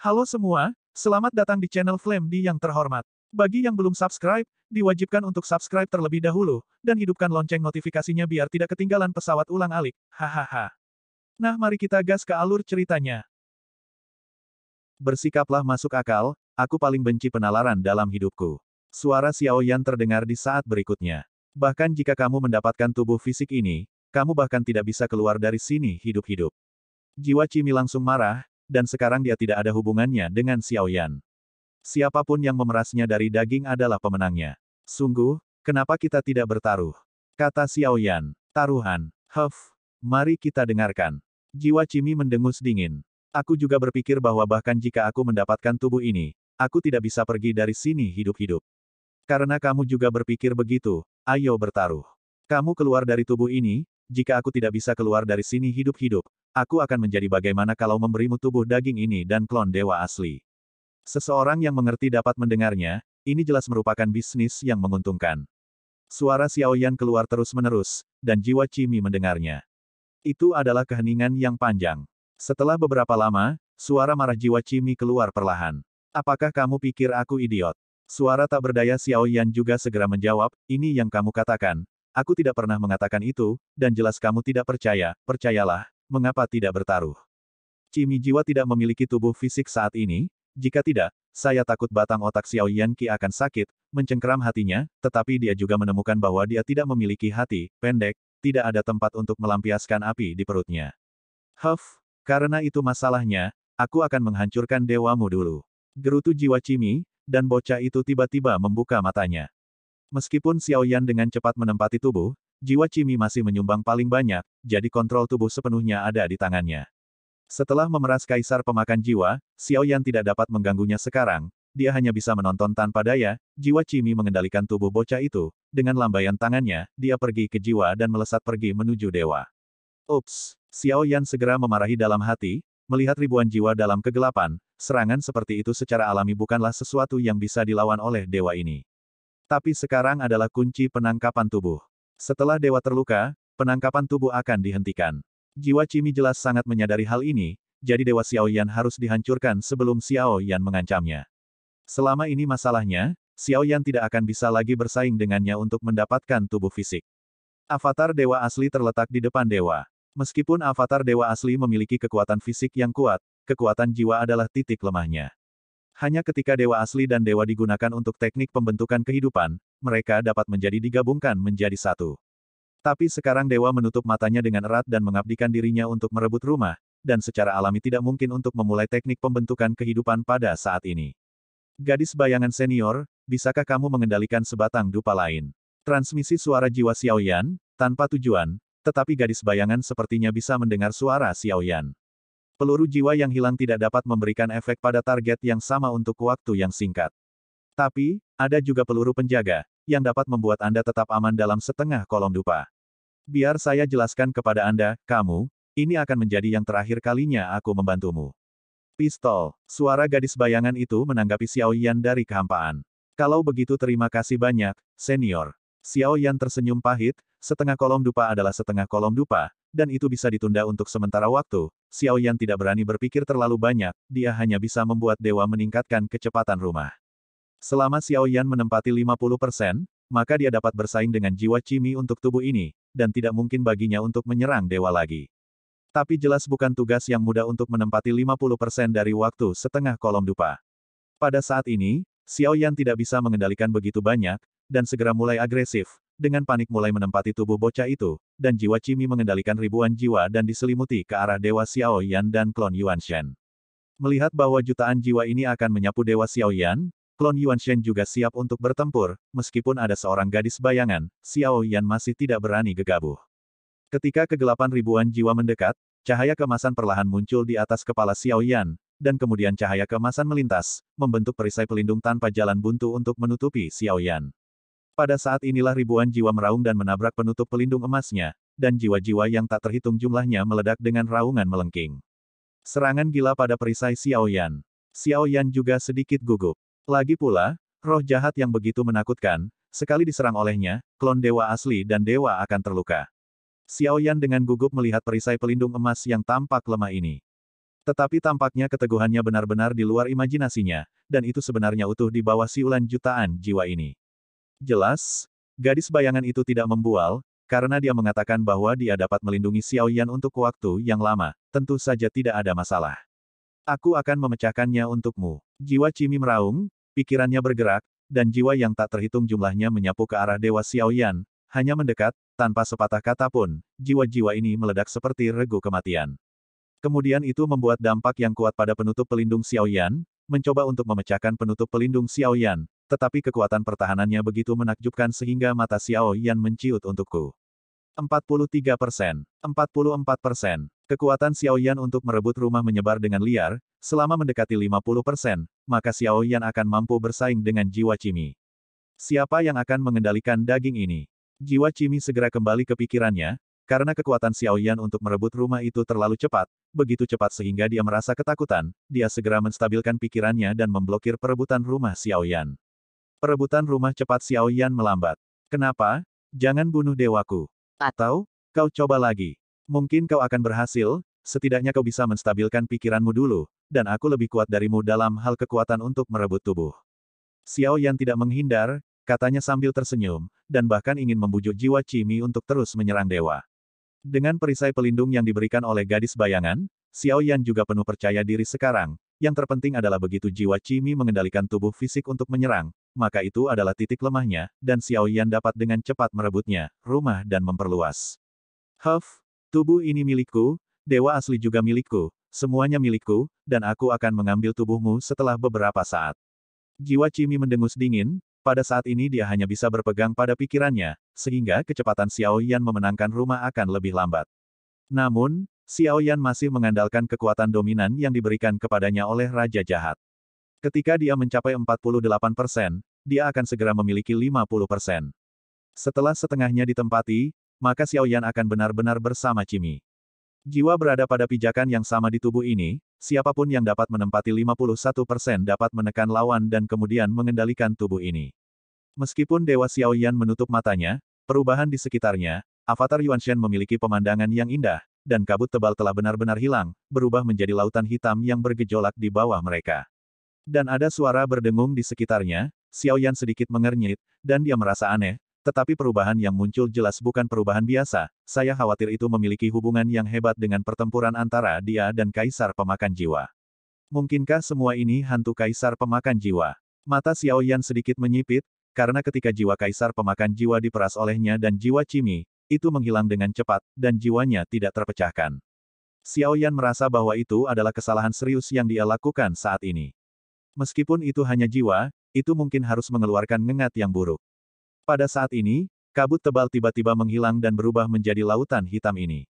Halo semua, selamat datang di channel Flame di yang terhormat. Bagi yang belum subscribe, diwajibkan untuk subscribe terlebih dahulu, dan hidupkan lonceng notifikasinya biar tidak ketinggalan pesawat ulang-alik. Hahaha. Nah mari kita gas ke alur ceritanya. Bersikaplah masuk akal, aku paling benci penalaran dalam hidupku. Suara Xiao Yan terdengar di saat berikutnya. Bahkan jika kamu mendapatkan tubuh fisik ini, kamu bahkan tidak bisa keluar dari sini hidup-hidup. Jiwa Cimi langsung marah, dan sekarang dia tidak ada hubungannya dengan Xiao Yan. Siapapun yang memerasnya dari daging adalah pemenangnya. Sungguh, kenapa kita tidak bertaruh? Kata Xiao Yan. Taruhan. Mari kita dengarkan. Jiwa Cimi mendengus dingin. Aku juga berpikir bahwa bahkan jika aku mendapatkan tubuh ini, aku tidak bisa pergi dari sini hidup-hidup. Karena kamu juga berpikir begitu, ayo bertaruh. Kamu keluar dari tubuh ini, jika aku tidak bisa keluar dari sini hidup-hidup, aku akan menjadi bagaimana kalau memberimu tubuh daging ini dan klon dewa asli. Seseorang yang mengerti dapat mendengarnya, ini jelas merupakan bisnis yang menguntungkan. Suara Xiao Yan keluar terus-menerus, dan jiwa Cimi mendengarnya. Itu adalah keheningan yang panjang. Setelah beberapa lama, suara marah jiwa Cimi keluar perlahan. Apakah kamu pikir aku idiot? Suara tak berdaya Xiao Yan juga segera menjawab, ini yang kamu katakan. Aku tidak pernah mengatakan itu, dan jelas kamu tidak percaya, percayalah, mengapa tidak bertaruh? Cimi jiwa tidak memiliki tubuh fisik saat ini, jika tidak, saya takut batang otak Xiao Yan Qi akan sakit, mencengkeram hatinya, tetapi dia juga menemukan bahwa dia tidak memiliki hati, pendek, tidak ada tempat untuk melampiaskan api di perutnya. Karena itu masalahnya, aku akan menghancurkan dewamu dulu. Gerutu jiwa Cimi, dan bocah itu tiba-tiba membuka matanya. Meskipun Xiao Yan dengan cepat menempati tubuh, jiwa Cimi masih menyumbang paling banyak, jadi kontrol tubuh sepenuhnya ada di tangannya. Setelah memeras kaisar pemakan jiwa, Xiao Yan tidak dapat mengganggunya sekarang, dia hanya bisa menonton tanpa daya, jiwa Cimi mengendalikan tubuh bocah itu, dengan lambaian tangannya, dia pergi ke jiwa dan melesat pergi menuju dewa. Ups! Xiao Yan segera memarahi dalam hati, melihat ribuan jiwa dalam kegelapan, serangan seperti itu secara alami bukanlah sesuatu yang bisa dilawan oleh dewa ini. Tapi sekarang adalah kunci penangkapan tubuh. Setelah dewa terluka, penangkapan tubuh akan dihentikan. Jiwa Cimi jelas sangat menyadari hal ini, jadi dewa Xiao Yan harus dihancurkan sebelum Xiao Yan mengancamnya. Selama ini masalahnya, Xiao Yan tidak akan bisa lagi bersaing dengannya untuk mendapatkan tubuh fisik. Avatar dewa asli terletak di depan dewa. Meskipun avatar dewa asli memiliki kekuatan fisik yang kuat, kekuatan jiwa adalah titik lemahnya. Hanya ketika dewa asli dan dewa digunakan untuk teknik pembentukan kehidupan, mereka dapat menjadi digabungkan menjadi satu. Tapi sekarang dewa menutup matanya dengan erat dan mengabdikan dirinya untuk merebut rumah, dan secara alami tidak mungkin untuk memulai teknik pembentukan kehidupan pada saat ini. Gadis bayangan senior, bisakah kamu mengendalikan sebatang dupa lain? Transmisi suara jiwa Xiao Yan, tanpa tujuan, tetapi gadis bayangan sepertinya bisa mendengar suara Xiao Yan. Peluru jiwa yang hilang tidak dapat memberikan efek pada target yang sama untuk waktu yang singkat. Tapi, ada juga peluru penjaga, yang dapat membuat Anda tetap aman dalam setengah kolom dupa. Biar saya jelaskan kepada Anda, kamu, ini akan menjadi yang terakhir kalinya aku membantumu. Pistol, suara gadis bayangan itu menanggapi Xiao Yan dari kehampaan. Kalau begitu terima kasih banyak, senior. Xiao Yan tersenyum pahit, setengah kolom dupa adalah setengah kolom dupa, dan itu bisa ditunda untuk sementara waktu. Xiao Yan tidak berani berpikir terlalu banyak, dia hanya bisa membuat dewa meningkatkan kecepatan rumah. Selama Xiao Yan menempati 50%, maka dia dapat bersaing dengan jiwa Cimi untuk tubuh ini, dan tidak mungkin baginya untuk menyerang dewa lagi. Tapi jelas bukan tugas yang mudah untuk menempati 50% dari waktu setengah kolom dupa. Pada saat ini, Xiao Yan tidak bisa mengendalikan begitu banyak, dan segera mulai agresif, dengan panik mulai menempati tubuh bocah itu, dan jiwa Cimi mengendalikan ribuan jiwa dan diselimuti ke arah dewa Xiao Yan dan klon Yuanshen. Melihat bahwa jutaan jiwa ini akan menyapu dewa Xiao Yan, klon Yuanshen juga siap untuk bertempur, meskipun ada seorang gadis bayangan, Xiao Yan masih tidak berani gegabah. Ketika kegelapan ribuan jiwa mendekat, cahaya keemasan perlahan muncul di atas kepala Xiao Yan, dan kemudian cahaya keemasan melintas, membentuk perisai pelindung tanpa jalan buntu untuk menutupi Xiao Yan. Pada saat inilah ribuan jiwa meraung dan menabrak penutup pelindung emasnya, dan jiwa-jiwa yang tak terhitung jumlahnya meledak dengan raungan melengking. Serangan gila pada perisai Xiao Yan. Xiao Yan juga sedikit gugup. Lagi pula, roh jahat yang begitu menakutkan, sekali diserang olehnya, klon dewa asli dan dewa akan terluka. Xiao Yan dengan gugup melihat perisai pelindung emas yang tampak lemah ini. Tetapi tampaknya keteguhannya benar-benar di luar imajinasinya, dan itu sebenarnya utuh di bawah siulan jutaan jiwa ini. Jelas, gadis bayangan itu tidak membual, karena dia mengatakan bahwa dia dapat melindungi Xiao Yan untuk waktu yang lama, tentu saja tidak ada masalah. Aku akan memecahkannya untukmu. Jiwa Cimi meraung, pikirannya bergerak, dan jiwa yang tak terhitung jumlahnya menyapu ke arah Dewa Xiao Yan, hanya mendekat, tanpa sepatah kata pun, jiwa-jiwa ini meledak seperti regu kematian. Kemudian itu membuat dampak yang kuat pada penutup pelindung Xiao Yan, mencoba untuk memecahkan penutup pelindung Xiao Yan, tetapi kekuatan pertahanannya begitu menakjubkan sehingga mata Xiao Yan menciut untukku. 43%, 44%. Kekuatan Xiao Yan untuk merebut rumah menyebar dengan liar, selama mendekati 50%, maka Xiao Yan akan mampu bersaing dengan jiwa Cimi. Siapa yang akan mengendalikan daging ini? Jiwa Cimi segera kembali ke pikirannya, karena kekuatan Xiao Yan untuk merebut rumah itu terlalu cepat, begitu cepat sehingga dia merasa ketakutan, dia segera menstabilkan pikirannya dan memblokir perebutan rumah Xiao Yan. Perebutan rumah cepat Xiao Yan melambat. Kenapa? Jangan bunuh dewaku. Atau, kau coba lagi. Mungkin kau akan berhasil, setidaknya kau bisa menstabilkan pikiranmu dulu, dan aku lebih kuat darimu dalam hal kekuatan untuk merebut tubuh. Xiao Yan tidak menghindar, katanya sambil tersenyum, dan bahkan ingin membujuk jiwa Cimi untuk terus menyerang dewa. Dengan perisai pelindung yang diberikan oleh gadis bayangan, Xiao Yan juga penuh percaya diri sekarang. Yang terpenting adalah begitu jiwa Cimi mengendalikan tubuh fisik untuk menyerang, maka itu adalah titik lemahnya, dan Xiao Yan dapat dengan cepat merebutnya, rumah dan memperluas. Tubuh ini milikku, dewa asli juga milikku, semuanya milikku, dan aku akan mengambil tubuhmu setelah beberapa saat. Jiwa Cimi mendengus dingin, pada saat ini dia hanya bisa berpegang pada pikirannya, sehingga kecepatan Xiao Yan memenangkan rumah akan lebih lambat. Namun, Xiao Yan masih mengandalkan kekuatan dominan yang diberikan kepadanya oleh Raja Jahat. Ketika dia mencapai 48%, dia akan segera memiliki 50%. Setelah setengahnya ditempati, maka Xiao Yan akan benar-benar bersama Cimi. Jiwa berada pada pijakan yang sama di tubuh ini, siapapun yang dapat menempati 51% dapat menekan lawan dan kemudian mengendalikan tubuh ini. Meskipun Dewa Xiao Yan menutup matanya, perubahan di sekitarnya, avatar Yuanshen memiliki pemandangan yang indah, dan kabut tebal telah benar-benar hilang, berubah menjadi lautan hitam yang bergejolak di bawah mereka. Dan ada suara berdengung di sekitarnya, Xiao Yan sedikit mengernyit, dan dia merasa aneh, tetapi perubahan yang muncul jelas bukan perubahan biasa, saya khawatir itu memiliki hubungan yang hebat dengan pertempuran antara dia dan Kaisar Pemakan Jiwa. Mungkinkah semua ini hantu Kaisar Pemakan Jiwa? Mata Xiao Yan sedikit menyipit, karena ketika jiwa Kaisar Pemakan Jiwa diperas olehnya dan jiwa Cimi, itu menghilang dengan cepat, dan jiwanya tidak terpecahkan. Xiao Yan merasa bahwa itu adalah kesalahan serius yang dia lakukan saat ini. Meskipun itu hanya jiwa, itu mungkin harus mengeluarkan ngengat yang buruk. Pada saat ini, kabut tebal tiba-tiba menghilang dan berubah menjadi lautan hitam ini.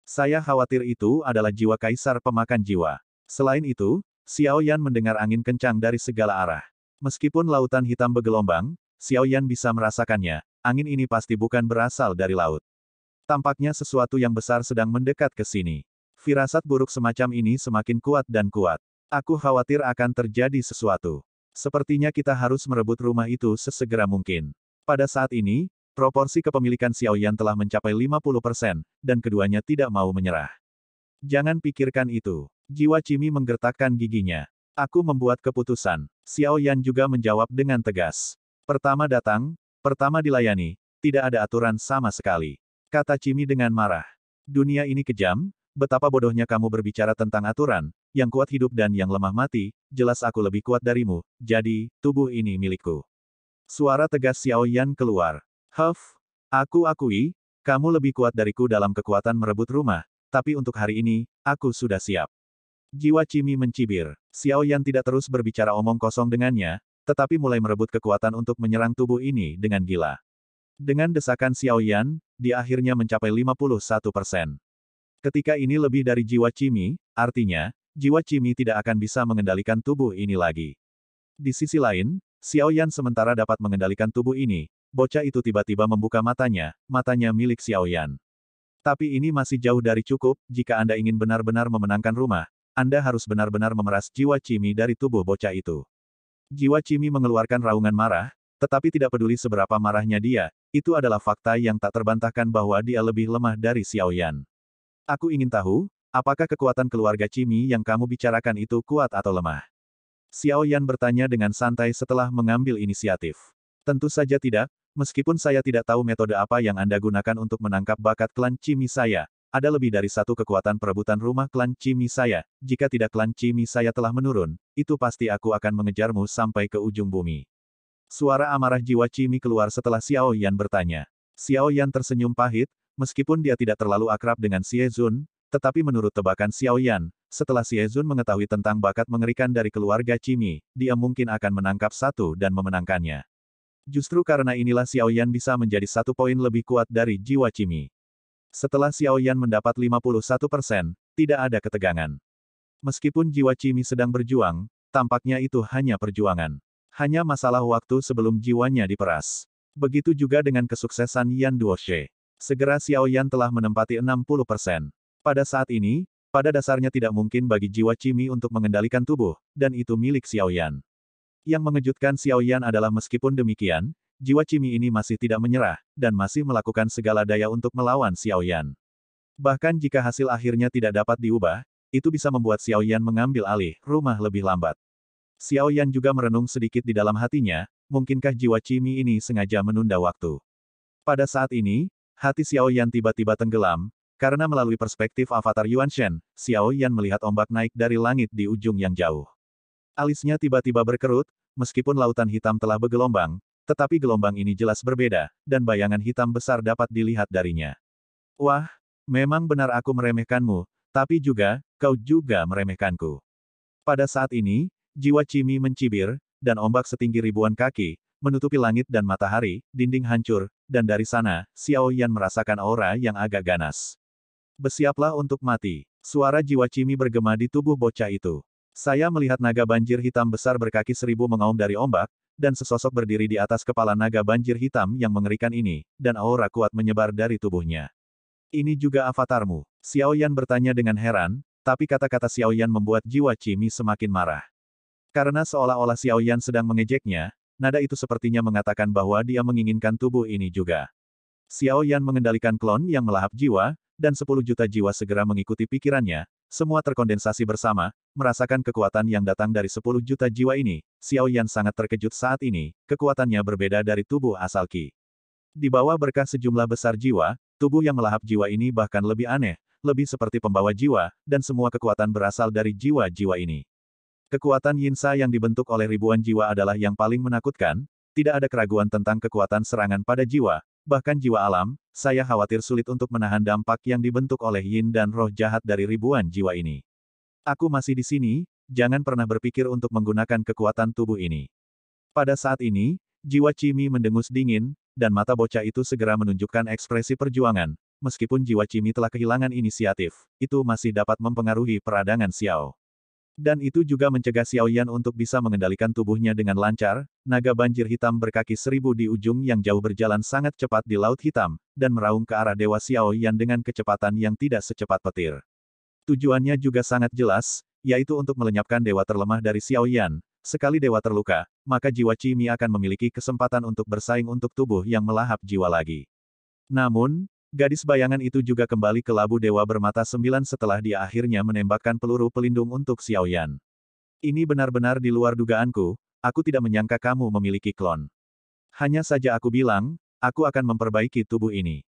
Saya khawatir itu adalah jiwa Kaisar Pemakan Jiwa. Selain itu, Xiao Yan mendengar angin kencang dari segala arah. Meskipun lautan hitam bergelombang, Xiao Yan bisa merasakannya, angin ini pasti bukan berasal dari laut. Tampaknya sesuatu yang besar sedang mendekat ke sini. Firasat buruk semacam ini semakin kuat dan kuat. Aku khawatir akan terjadi sesuatu. Sepertinya kita harus merebut rumah itu sesegera mungkin. Pada saat ini, proporsi kepemilikan Xiao Yan telah mencapai 50%, dan keduanya tidak mau menyerah. Jangan pikirkan itu. Jiwa Cimi menggertakkan giginya. Aku membuat keputusan. Xiao Yan juga menjawab dengan tegas. Pertama datang, pertama dilayani, tidak ada aturan sama sekali. Kata Cimi dengan marah. Dunia ini kejam, betapa bodohnya kamu berbicara tentang aturan, yang kuat hidup dan yang lemah mati, jelas aku lebih kuat darimu, jadi, tubuh ini milikku. Suara tegas Xiao Yan keluar. Aku akui, kamu lebih kuat dariku dalam kekuatan merebut rumah, tapi untuk hari ini, aku sudah siap. Jiwa Cimi mencibir. Xiao Yan tidak terus berbicara omong kosong dengannya, tetapi mulai merebut kekuatan untuk menyerang tubuh ini dengan gila. Dengan desakan Xiao Yan, dia akhirnya mencapai 51%. Ketika ini lebih dari jiwa Cimi, artinya, jiwa Cimi tidak akan bisa mengendalikan tubuh ini lagi. Di sisi lain, Xiao Yan sementara dapat mengendalikan tubuh ini, bocah itu tiba-tiba membuka matanya milik Xiao Yan. Tapi ini masih jauh dari cukup, jika Anda ingin benar-benar memenangkan rumah, Anda harus benar-benar memeras jiwa Cimi dari tubuh bocah itu. Jiwa Cimi mengeluarkan raungan marah, tetapi tidak peduli seberapa marahnya dia, itu adalah fakta yang tak terbantahkan bahwa dia lebih lemah dari Xiao Yan. Aku ingin tahu, Apakah kekuatan keluarga Qimi yang kamu bicarakan itu kuat atau lemah? Xiao Yan bertanya dengan santai setelah mengambil inisiatif. Tentu saja tidak, meskipun saya tidak tahu metode apa yang Anda gunakan untuk menangkap bakat klan Qimi saya. Ada lebih dari satu kekuatan perebutan rumah klan Qimi saya. Jika tidak klan Qimi saya telah menurun, itu pasti aku akan mengejarmu sampai ke ujung bumi. Suara amarah jiwa Qimi keluar setelah Xiao Yan bertanya. Xiao Yan tersenyum pahit, meskipun dia tidak terlalu akrab dengan Xie Zun, tetapi menurut tebakan Xiao Yan, setelah Xie Zun mengetahui tentang bakat mengerikan dari keluarga Qimi, dia mungkin akan menangkap satu dan memenangkannya. Justru karena inilah Xiao Yan bisa menjadi 1 poin lebih kuat dari jiwa Qimi. Setelah Xiao Yan mendapat 51%, tidak ada ketegangan. Meskipun jiwa Qimi sedang berjuang, tampaknya itu hanya perjuangan. Hanya masalah waktu sebelum jiwanya diperas. Begitu juga dengan kesuksesan Yan Duoshe. Segera Xiao Yan telah menempati 60%. Pada saat ini, pada dasarnya tidak mungkin bagi jiwa Qimi untuk mengendalikan tubuh, dan itu milik Xiao Yan. Yang mengejutkan Xiao Yan adalah meskipun demikian, jiwa Qimi ini masih tidak menyerah, dan masih melakukan segala daya untuk melawan Xiao Yan. Bahkan jika hasil akhirnya tidak dapat diubah, itu bisa membuat Xiao Yan mengambil alih rumah lebih lambat. Xiao Yan juga merenung sedikit di dalam hatinya, mungkinkah jiwa Qimi ini sengaja menunda waktu. Pada saat ini, hati Xiao Yan tiba-tiba tenggelam, karena melalui perspektif avatar Yuan Shen, Xiao Yan melihat ombak naik dari langit di ujung yang jauh. Alisnya tiba-tiba berkerut, meskipun lautan hitam telah bergelombang, tetapi gelombang ini jelas berbeda, dan bayangan hitam besar dapat dilihat darinya. Wah, memang benar aku meremehkanmu, tapi juga, kau juga meremehkanku. Pada saat ini, jiwa Qimi mencibir, dan ombak setinggi ribuan kaki, menutupi langit dan matahari, dinding hancur, dan dari sana, Xiao Yan merasakan aura yang agak ganas. Bersiaplah untuk mati. Suara jiwa Qimi bergema di tubuh bocah itu. Saya melihat naga banjir hitam besar berkaki 1000 mengaum dari ombak, dan sesosok berdiri di atas kepala naga banjir hitam yang mengerikan ini, dan aura kuat menyebar dari tubuhnya. Ini juga avatarmu? Xiao Yan bertanya dengan heran, tapi kata-kata Xiao Yan membuat jiwa Qimi semakin marah. Karena seolah-olah Xiao Yan sedang mengejeknya, nada itu sepertinya mengatakan bahwa dia menginginkan tubuh ini juga. Xiao Yan mengendalikan klon yang melahap jiwa, dan 10 juta jiwa segera mengikuti pikirannya, semua terkondensasi bersama, merasakan kekuatan yang datang dari 10 juta jiwa ini. Xiao Yan sangat terkejut saat ini, kekuatannya berbeda dari tubuh asal Qi. Di bawah berkah sejumlah besar jiwa, tubuh yang melahap jiwa ini bahkan lebih aneh, lebih seperti pembawa jiwa, dan semua kekuatan berasal dari jiwa-jiwa ini. Kekuatan Yinsa yang dibentuk oleh ribuan jiwa adalah yang paling menakutkan, tidak ada keraguan tentang kekuatan serangan pada jiwa, bahkan jiwa alam, saya khawatir sulit untuk menahan dampak yang dibentuk oleh yin dan roh jahat dari ribuan jiwa ini. Aku masih di sini, jangan pernah berpikir untuk menggunakan kekuatan tubuh ini. Pada saat ini, jiwa Qimi mendengus dingin, dan mata bocah itu segera menunjukkan ekspresi perjuangan. Meskipun jiwa Qimi telah kehilangan inisiatif, itu masih dapat mempengaruhi peradangan Xiao. Dan itu juga mencegah Xiao Yan untuk bisa mengendalikan tubuhnya dengan lancar. Naga banjir hitam berkaki 1000 di ujung yang jauh berjalan sangat cepat di laut hitam, dan meraung ke arah Dewa Xiao Yan dengan kecepatan yang tidak secepat petir. Tujuannya juga sangat jelas, yaitu untuk melenyapkan dewa terlemah dari Xiao Yan. Sekali dewa terluka, maka jiwa Qimi akan memiliki kesempatan untuk bersaing untuk tubuh yang melahap jiwa lagi. Namun, gadis bayangan itu juga kembali ke labu dewa bermata 9 setelah dia akhirnya menembakkan peluru pelindung untuk Xiao Yan. Ini benar-benar di luar dugaanku, aku tidak menyangka kamu memiliki klon. Hanya saja aku bilang, aku akan memperbaiki tubuh ini.